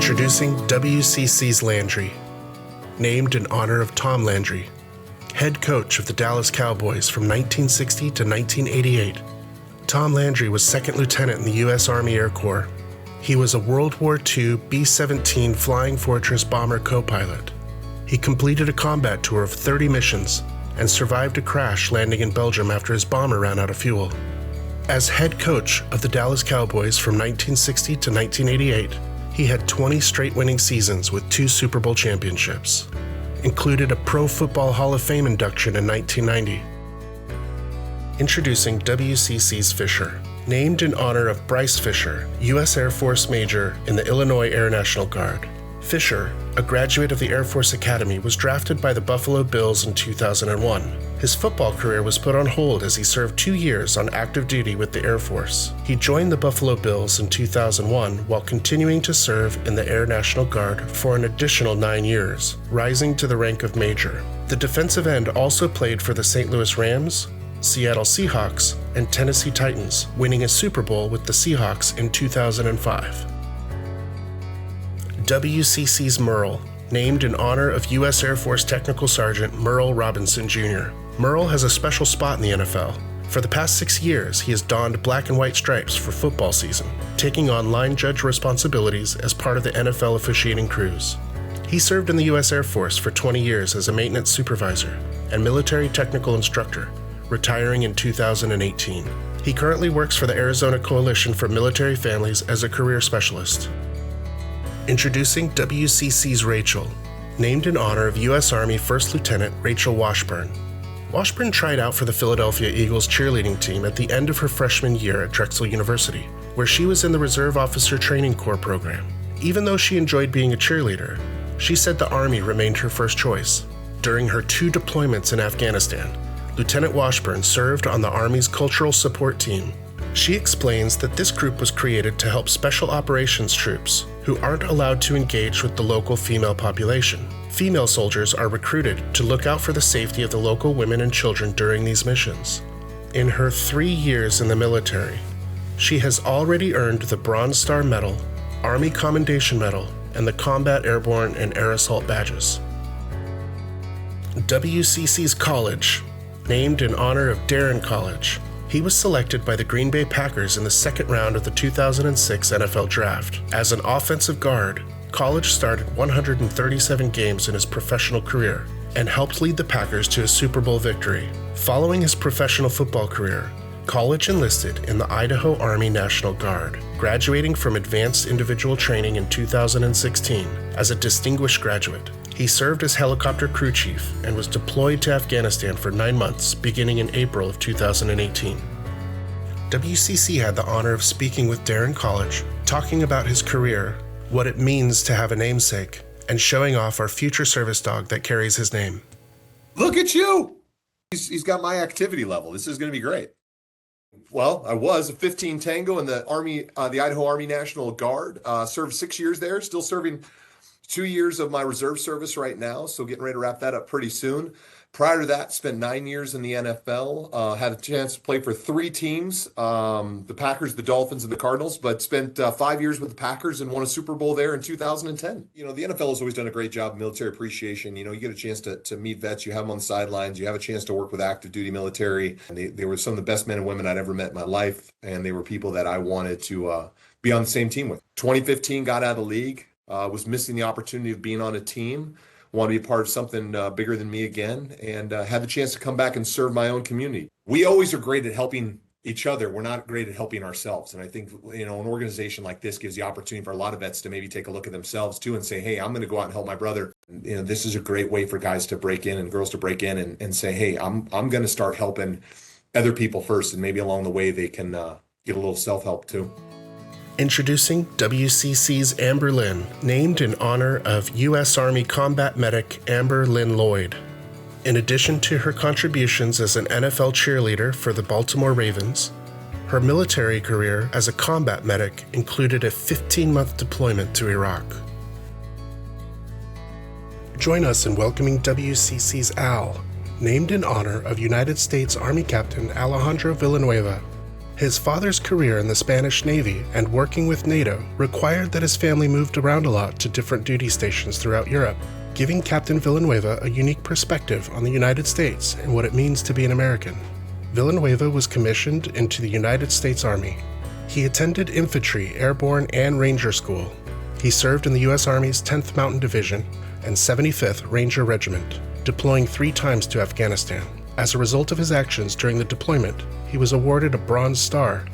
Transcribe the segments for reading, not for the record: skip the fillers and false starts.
Introducing WCC's Landry, named in honor of Tom Landry, head coach of the Dallas Cowboys from 1960 to 1988. Tom Landry was second lieutenant in the U.S. Army Air Corps. He was a World War II B-17 Flying Fortress bomber co-pilot. He completed a combat tour of 30 missions and survived a crash landing in Belgium after his bomber ran out of fuel. As head coach of the Dallas Cowboys from 1960 to 1988, he had 20 straight winning seasons with 2 Super Bowl championships, included a Pro Football Hall of Fame induction in 1990. Introducing WCC's Fisher, named in honor of Bryce Fisher, U.S. Air Force Major in the Illinois Air National Guard. Fisher, a graduate of the Air Force Academy, was drafted by the Buffalo Bills in 2001. His football career was put on hold as he served 2 years on active duty with the Air Force. He joined the Buffalo Bills in 2001 while continuing to serve in the Air National Guard for an additional 9 years, rising to the rank of Major. The defensive end also played for the St. Louis Rams, Seattle Seahawks, and Tennessee Titans, winning a Super Bowl with the Seahawks in 2005. WCC's Mearl, named in honor of U.S. Air Force Technical Sergeant Mearl Robinson Jr. Mearl has a special spot in the NFL. For the past 6 years, he has donned black and white stripes for football season, taking on line judge responsibilities as part of the NFL officiating crews. He served in the U.S. Air Force for 20 years as a maintenance supervisor and military technical instructor, retiring in 2018. He currently works for the Arizona Coalition for Military Families as a career specialist. Introducing WCC's Rachel, named in honor of U.S. Army First Lieutenant Rachel Washburn. Washburn tried out for the Philadelphia Eagles cheerleading team at the end of her freshman year at Drexel University, where she was in the Reserve Officer Training Corps program. Even though she enjoyed being a cheerleader, she said the Army remained her first choice. During her 2 deployments in Afghanistan, Lieutenant Washburn served on the Army's Cultural Support Team. She explains that this group was created to help special operations troops who aren't allowed to engage with the local female population. Female soldiers are recruited to look out for the safety of the local women and children during these missions. In her 3 years in the military, she has already earned the Bronze Star Medal, Army Commendation Medal, and the Combat Airborne and Air Assault badges. WCC's Colledge, named in honor of Daryn Colledge. He was selected by the Green Bay Packers in the second round of the 2006 NFL Draft. As an offensive guard, Colledge started 137 games in his professional career and helped lead the Packers to a Super Bowl victory. Following his professional football career, Colledge enlisted in the Idaho Army National Guard, graduating from Advanced Individual Training in 2016 as a distinguished graduate. He served as helicopter crew chief and was deployed to Afghanistan for 9 months, beginning in April of 2018. WCC had the honor of speaking with Daryn Colledge, talking about his career, what it means to have a namesake, and showing off our future service dog that carries his name. Look at you! He's got my activity level. This is going to be great. Well, I was a 15 Tango in the Army, the Idaho Army National Guard. Served 6 years there, still serving 2 years of my reserve service right now, so getting ready to wrap that up pretty soon. Prior to that, spent 9 years in the NFL. Had a chance to play for 3 teams, the Packers, the Dolphins, and the Cardinals, but spent 5 years with the Packers and won a Super Bowl there in 2010. You know, the NFL has always done a great job of military appreciation. You know, you get a chance to meet vets, you have them on the sidelines, you have a chance to work with active duty military. And they were some of the best men and women I'd ever met in my life, and they were people that I wanted to be on the same team with. 2015, got out of the league. Was missing the opportunity of being on a team, wanted to be a part of something bigger than me again, and had the chance to come back and serve my own community. We always are great at helping each other. We're not great at helping ourselves. And I think, you know, an organization like this gives the opportunity for a lot of vets to maybe take a look at themselves too and say, hey, I'm going to go out and help my brother. And, you know, this is a great way for guys to break in and girls to break in and say, hey, I'm going to start helping other people first, and maybe along the way they can get a little self-help too. Introducing WCC's Amber Lynn, named in honor of U.S. Army combat medic Amber Lynn Lloyd. In addition to her contributions as an NFL cheerleader for the Baltimore Ravens, her military career as a combat medic included a 15-month deployment to Iraq. Join us in welcoming WCC's Al, named in honor of United States Army Captain Alejandro Villanueva. His father's career in the Spanish Navy and working with NATO required that his family moved around a lot to different duty stations throughout Europe, giving Captain Villanueva a unique perspective on the United States and what it means to be an American. Villanueva was commissioned into the United States Army. He attended infantry, airborne, and ranger school. He served in the U.S. Army's 10th Mountain Division and 75th Ranger Regiment, deploying 3 times to Afghanistan. As a result of his actions during the deployment, he was awarded a Bronze Star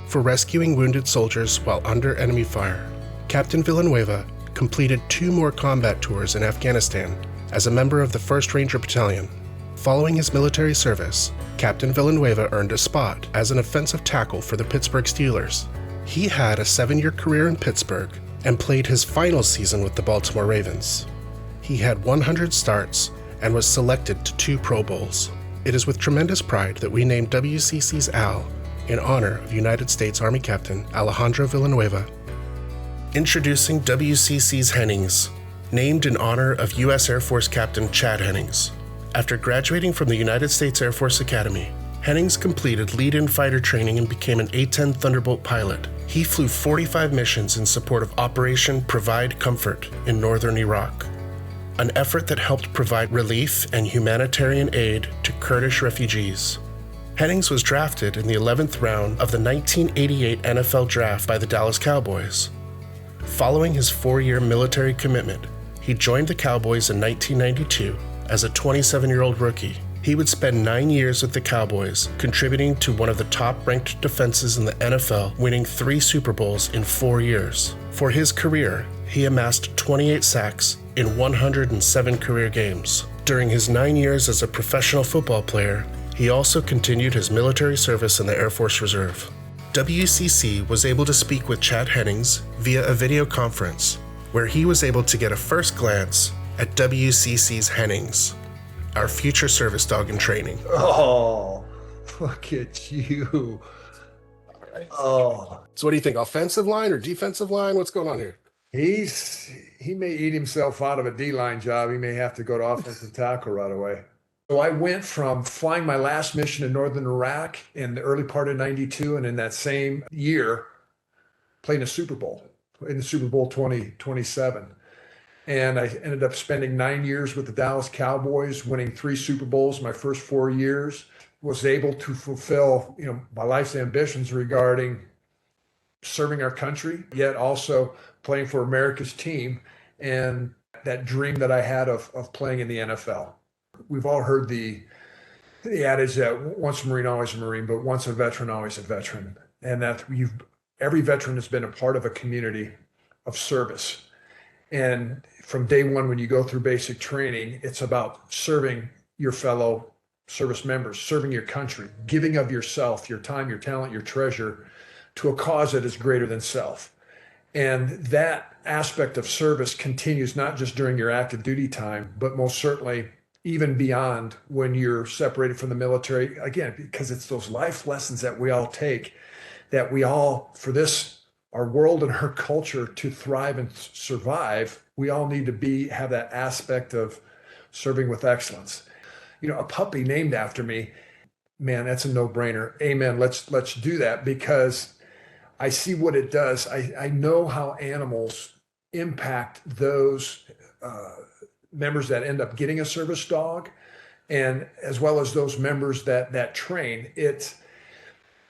for rescuing wounded soldiers while under enemy fire. Captain Villanueva completed 2 more combat tours in Afghanistan as a member of the 1st Ranger Battalion. Following his military service, Captain Villanueva earned a spot as an offensive tackle for the Pittsburgh Steelers. He had a 7-year career in Pittsburgh and played his final season with the Baltimore Ravens. He had 100 starts and was selected to 2 Pro Bowls. It is with tremendous pride that we named WCC's Al in honor of United States Army Captain Alejandro Villanueva. Introducing WCC's Hennings, named in honor of U.S. Air Force Captain Chad Hennings. After graduating from the United States Air Force Academy, Hennings completed lead-in fighter training and became an A-10 Thunderbolt pilot. He flew 45 missions in support of Operation Provide Comfort in northern Iraq, an effort that helped provide relief and humanitarian aid to Kurdish refugees. Hennings was drafted in the 11th round of the 1988 NFL Draft by the Dallas Cowboys. Following his 4-year military commitment, he joined the Cowboys in 1992 as a 27-year-old rookie. He would spend 9 years with the Cowboys, contributing to one of the top-ranked defenses in the NFL, winning 3 Super Bowls in 4 years. For his career, he amassed 28 sacks in 107 career games. During his 9 years as a professional football player, he also continued his military service in the Air Force Reserve. WCC was able to speak with Chad Hennings via a video conference, where he was able to get a first glance at WCC's Hennings, our future service dog in training. Oh, look at you. Oh. So what do you think, offensive line or defensive line? What's going on here? He may eat himself out of a D-line job. He may have to go to offensive tackle right away. So I went from flying my last mission in northern Iraq in the early part of 92, and in that same year, playing a Super Bowl, in the Super Bowl 27. And I ended up spending 9 years with the Dallas Cowboys, winning 3 Super Bowls my first 4 years. Was able to fulfill, my life's ambitions regarding serving our country, yet also playing for America's team, and that dream that I had of playing in the NFL. We've all heard the adage that once a Marine, always a Marine, but once a veteran, always a veteran. And that every veteran has been a part of a community of service. And from day one, when you go through basic training, it's about serving your fellow service members, serving your country, giving of yourself, your time, your talent, your treasure to a cause that is greater than self. And that aspect of service continues not just during your active duty time, but most certainly even beyond when you're separated from the military. Again, because it's those life lessons that we all take, that we all, for this, our world and our culture to thrive and survive, we all need to have that aspect of serving with excellence. A puppy named after me, man, that's a no-brainer. Amen. Let's do that, because I see what it does. I know how animals impact those members that end up getting a service dog, and as well as those members that train.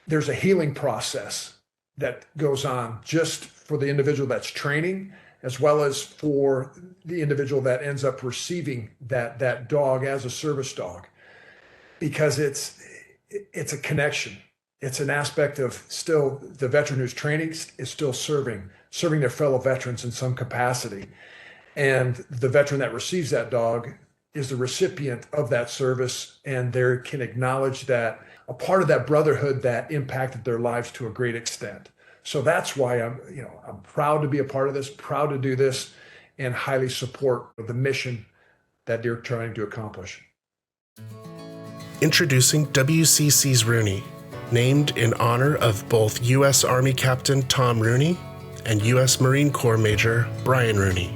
There's a healing process that goes on just for the individual that's training, as well as for the individual that ends up receiving that dog as a service dog, because it's a connection. It's an aspect of still the veteran who's training is still serving their fellow veterans in some capacity. And the veteran that receives that dog is the recipient of that service, and they can acknowledge that a part of that brotherhood that impacted their lives to a great extent. So that's why I'm proud to be a part of this, proud to do this, and highly support the mission that they're trying to accomplish. Introducing WCC's Rooney, named in honor of both U.S. Army Captain Tom Rooney and U.S. Marine Corps Major Brian Rooney,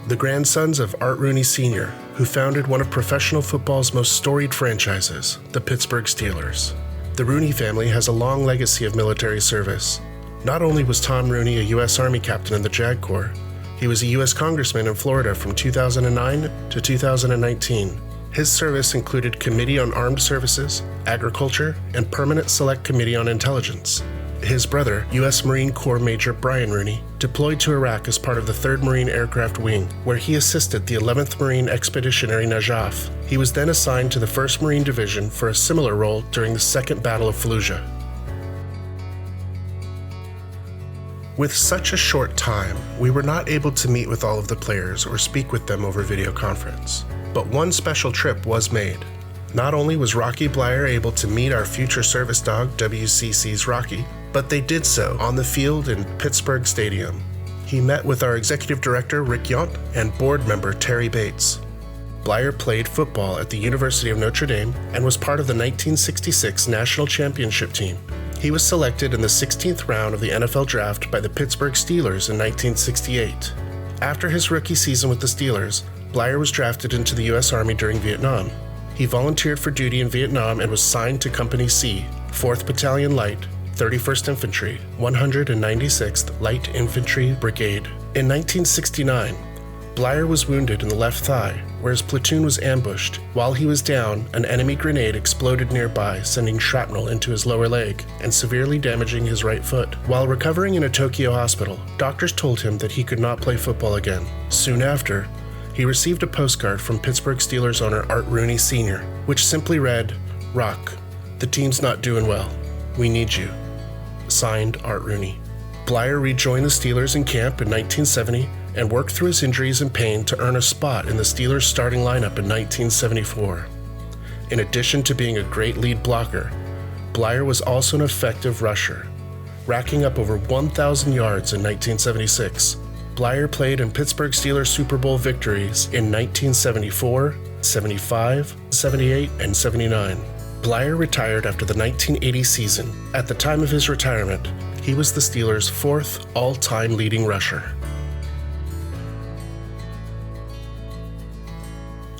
the grandsons of Art Rooney Sr., who founded one of professional football's most storied franchises, the Pittsburgh Steelers. The Rooney family has a long legacy of military service. Not only was Tom Rooney a U.S. Army captain in the JAG Corps, he was a U.S. Congressman in Florida from 2009 to 2019. His service included Committee on Armed Services, Agriculture, and Permanent Select Committee on Intelligence. His brother, U.S. Marine Corps Major Brian Rooney, deployed to Iraq as part of the 3rd Marine Aircraft Wing, where he assisted the 11th Marine Expeditionary Najaf. He was then assigned to the 1st Marine Division for a similar role during the Second Battle of Fallujah. With such a short time, we were not able to meet with all of the players or speak with them over video conference. But one special trip was made. Not only was Rocky Bleier able to meet our future service dog, WCC's Rocky, but they did so on the field in Pittsburgh Stadium. He met with our executive director, Rick Yount, and board member, Terry Bates. Bleier played football at the University of Notre Dame and was part of the 1966 National Championship team. He was selected in the 16th round of the NFL Draft by the Pittsburgh Steelers in 1968. After his rookie season with the Steelers, Bleier was drafted into the U.S. Army during Vietnam. He volunteered for duty in Vietnam and was signed to Company C, 4th Battalion Light, 31st Infantry, 196th Light Infantry Brigade. In 1969, Bleier was wounded in the left thigh, where his platoon was ambushed. While he was down, an enemy grenade exploded nearby, sending shrapnel into his lower leg and severely damaging his right foot. While recovering in a Tokyo hospital, doctors told him that he could not play football again. Soon after, he received a postcard from Pittsburgh Steelers owner Art Rooney Sr., which simply read, "Rock, the team's not doing well. We need you." Signed, Art Rooney. Bleier rejoined the Steelers in camp in 1970 and worked through his injuries and pain to earn a spot in the Steelers' starting lineup in 1974. In addition to being a great lead blocker, Bleier was also an effective rusher, racking up over 1,000 yards in 1976. Bleier played in Pittsburgh Steelers Super Bowl victories in 1974, 75, 78, and 79. Bleier retired after the 1980 season. At the time of his retirement, he was the Steelers' 4th all-time leading rusher.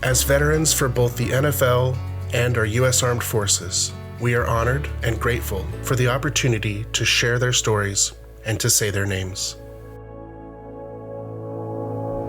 As veterans for both the NFL and our U.S. Armed Forces, we are honored and grateful for the opportunity to share their stories and to say their names.